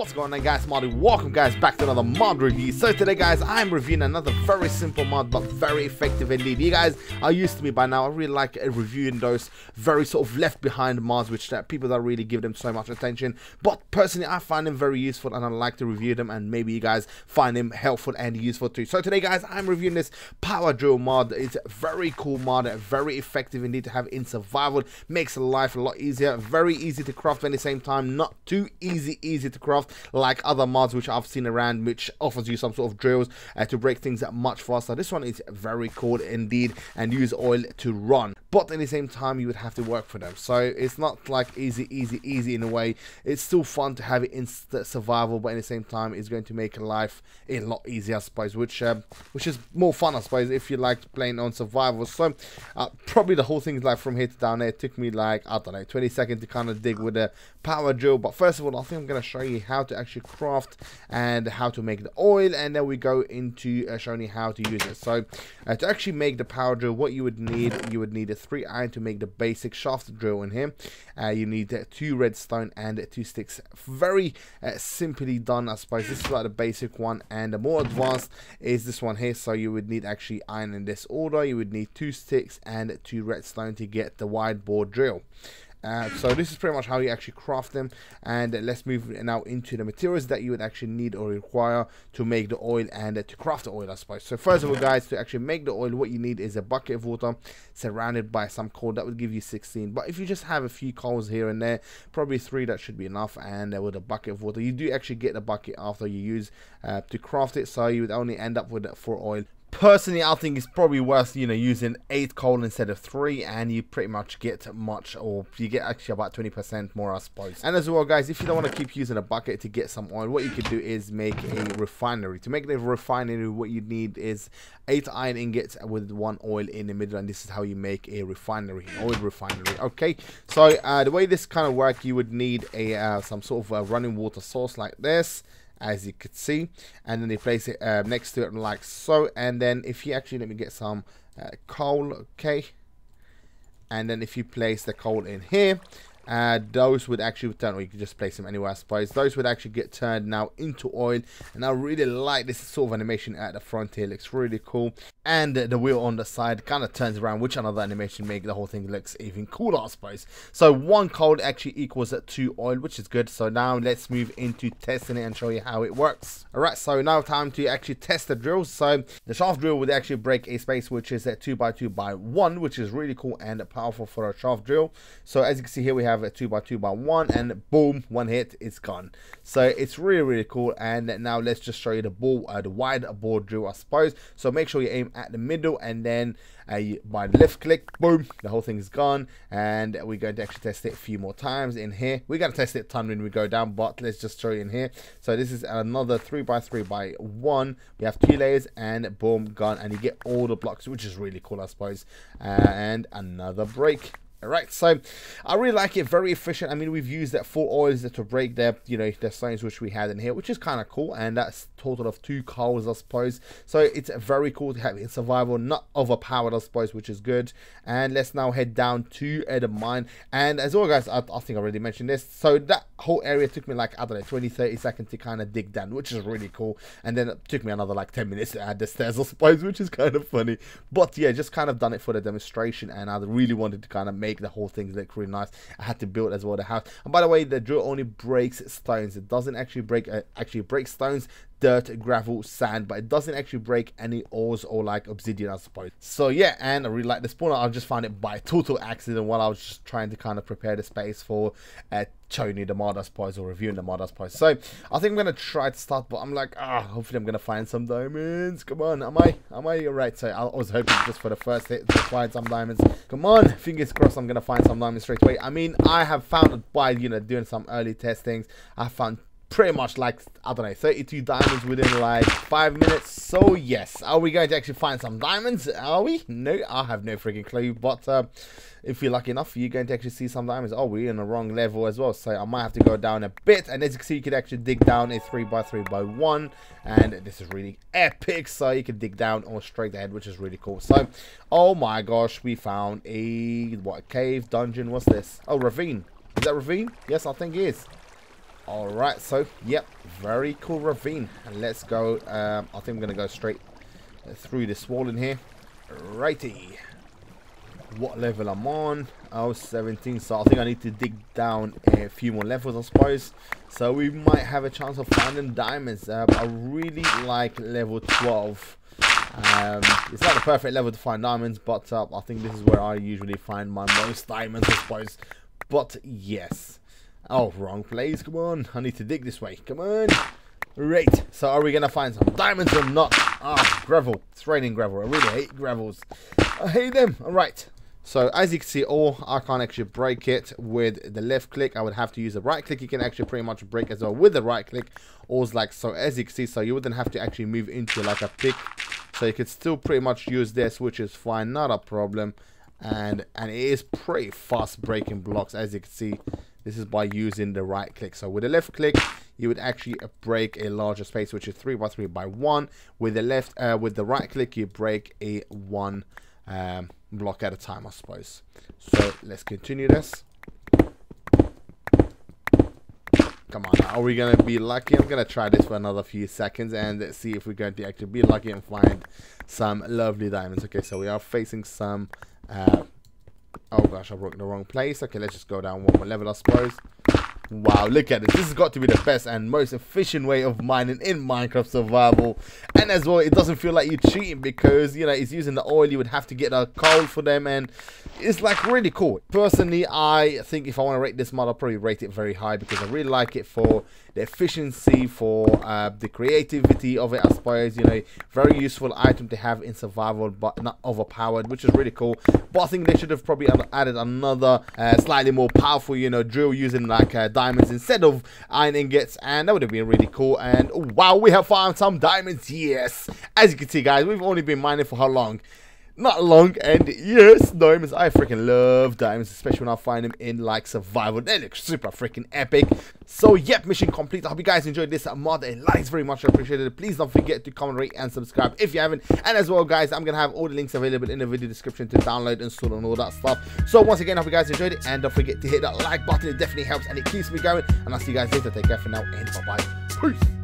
What's going on, guys? Marty. Welcome guys back to another mod review. So today guys, I'm reviewing another very simple mod but very effective indeed. You guys are used to me by now. I really like reviewing those very sort of left behind mods which people don't really give them so much attention, but personally I find them very useful and I like to review them, and maybe you guys find them helpful and useful too. So today guys, I'm reviewing this power drill mod. It's a very cool mod, very effective indeed to have in survival. Makes life a lot easier, very easy to craft at the same time, not too easy to craft like other mods which I've seen around, which offers you some sort of drills to break things much faster. This one is very cool indeed and use oil to run, but at the same time you would have to work for them, so it's not like easy in a way. It's still fun to have it in survival, but at the same time it's going to make life a lot easier, I suppose, which is more fun, I suppose, if you like playing on survival. So probably the whole thing is like from here to down there. It took me like, I don't know, 20 seconds to kind of dig with a power drill. But first of all, I think I'm going to show you how to actually craft and how to make the oil, and then we go into showing you how to use it. So to actually make the power drill, what you would need a 3 iron to make the basic shaft drill in here. You need 2 redstone and 2 sticks. Very simply done, I suppose. This is like the basic one, and the more advanced is this one here. So you would need actually iron in this order. You would need 2 sticks and 2 redstone to get the wide bore drill. So this is pretty much how you actually craft them, and let's move now into the materials that you would actually need or require to make the oil and to craft the oil, I suppose. So first of all guys, to actually make the oil, what you need is a bucket of water surrounded by some coal. That would give you 16, but if you just have a few coals here and there, probably 3, that should be enough. And with a bucket of water, you do actually get the bucket after you use to craft it, so you would only end up with 4 oil. Personally, I think it's probably worth, using 8 coal instead of 3, and you pretty much get much, or you get actually about 20% more, I suppose. And as well guys, if you don't want to keep using a bucket to get some oil, what you could do is make a refinery. To make the refinery, what you need is 8 iron ingots with 1 oil in the middle, and this is how you make a refinery, oil refinery. Okay, so the way this kind of works, you would need a some sort of a running water source like this, as you could see, and then you place it next to it like so. And then if you actually, let me get some coal, okay, and then if you place the coal in here, those would actually turn, or you could just place them anywhere, I suppose. Those would actually get turned now into oil, and I really like this sort of animation at the front here. Looks really cool, and the wheel on the side kind of turns around, which another animation make the whole thing looks even cooler, I suppose. So 1 coal actually equals 2 oil, which is good. So now let's move into testing it and show you how it works. Alright, so now time to actually test the drill. So the shaft drill would actually break a space which is 2x2x1, which is really cool and powerful for a shaft drill. So as you can see here, we have a 2x2x1, and boom, 1 hit, it's gone. So it's really cool. And now let's just show you the wide bore drill, I suppose. So make sure you aim at the middle, and then by left click, boom, the whole thing is gone. And we're going to actually test it a few more times in here. We're going to test it a ton when we go down, but let's just show you in here. So this is another 3x3x1. We have 2 layers, and boom, gone, and you get all the blocks, which is really cool, I suppose. And another break. Alright, so I really like it, very efficient. I mean, we've used that 4 oils to break the stones which we had in here, which is kind of cool, and that's a total of 2 coals, I suppose. So it's very cool to have it in survival, not overpowered, I suppose, which is good. And let's now head down to the mine. And as well guys, I think I already mentioned this, so that whole area took me like, I don't know, 20-30 seconds to kind of dig down, which is really cool. And then it took me another like 10 minutes to add the stairs, I suppose, which is kind of funny. But yeah, just kind of done it for the demonstration, and I really wanted to kind of make the whole thing look really nice. I had to build as well the house. And by the way, the drill only breaks stones. It doesn't actually break breaks stones, dirt, gravel, sand, but it doesn't actually break any ores or like obsidian, I suppose. So yeah, and I really like the spawner. I just found it by total accident while I was just trying to kind of prepare the space for showing you the mod, I suppose, or reviewing the mod, I suppose. So I think I'm gonna try to start, but I'm like, hopefully I'm gonna find some diamonds. Come on, am I right? So I was hoping just for the first hit to find some diamonds. Come on, fingers crossed I'm gonna find some diamonds straight away. I mean, I have found it by doing some early testings. I found pretty much like, I don't know, 32 diamonds within like 5 minutes. So yes, are we going to actually find some diamonds? Are we? No, I have no freaking clue. But if you're lucky enough, you're going to actually see some diamonds. Oh, we're in the wrong level as well, so I might have to go down a bit. And as you can see, you can actually dig down a 3x3x1, and this is really epic. So you can dig down or straight ahead, which is really cool. So oh my gosh, we found a cave, dungeon, what's this? Oh, ravine. Is that ravine? Yes, I think it is. Alright, so, yep, very cool ravine. And let's go, I think I'm going to go straight through this wall in here. Righty. What level I'm on? Oh, 17, so I think I need to dig down a few more levels, I suppose. So we might have a chance of finding diamonds. I really like level 12. It's not the perfect level to find diamonds, but I think this is where I usually find my most diamonds, I suppose. But yes. Oh, wrong place. Come on. I need to dig this way. Come on. Right. So are we going to find some diamonds or not? Ah, gravel. It's raining gravel. I really hate gravels. I hate them. All right. So as you can see, I can't actually break it with the left click. I would have to use the right click. You can actually pretty much break as well with the right click. Or like so, as you can see, so you wouldn't have to actually move into like a pick. So you could still pretty much use this, which is fine, not a problem. And it is pretty fast breaking blocks, as you can see. This is by using the right click. So with the left click, you would actually break a larger space, which is 3 by 3 by 1. With the right click, you break a 1 block at a time, I suppose. So let's continue this. Come on, are we going to be lucky? I'm going to try this for another few seconds and let's see if we're going to actually be lucky and find some lovely diamonds. Okay, so we are facing some... oh gosh, I broke the wrong place. Okay, let's just go down one more level, I suppose. Wow, look at this. This has got to be the best and most efficient way of mining in Minecraft Survival. And as well, it doesn't feel like you're cheating because, you know, it's using the oil. You would have to get a coal for them and it's like really cool. Personally, I think if I want to rate this mod, I'll probably rate it very high because I really like it for the efficiency, for the creativity of it, I suppose. You know, very useful item to have in survival, but not overpowered, which is really cool. But I think they should have probably added another slightly more powerful, you know, drill using like diamonds instead of iron ingots, and that would have been really cool. And oh, wow, we have found some diamonds. Yes, as you can see, guys, we've only been mining for how long? Not long. And yes, diamonds. I freaking love diamonds, especially when I find them in like survival. They look super freaking epic. So yep, mission complete. I hope you guys enjoyed this mod. A like is very much appreciated. Please don't forget to comment, rate and subscribe if you haven't. And as well, guys, I'm gonna have all the links available in the video description to download, install and all that stuff. So once again, I hope you guys enjoyed it, and don't forget to hit that like button. It definitely helps and it keeps me going. And I'll see you guys later. Take care for now and bye bye. Peace.